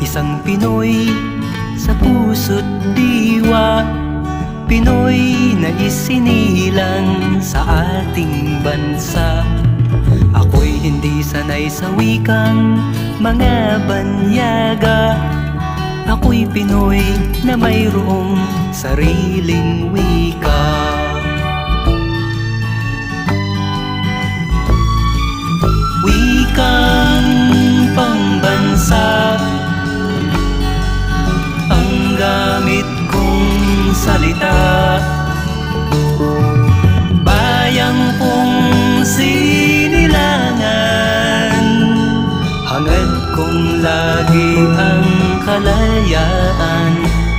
Isang Pinoy sa puso't diwa, Pinoy na isinilang sa ating bansa. Ako'y hindi sanay sa wikang mga banyaga. Ako'y Pinoy na mayroong sariling wika. Wikang pambansa ang gamit kong salita. Bayang kong sinilangan, hangad kong lagi ang kalayaan.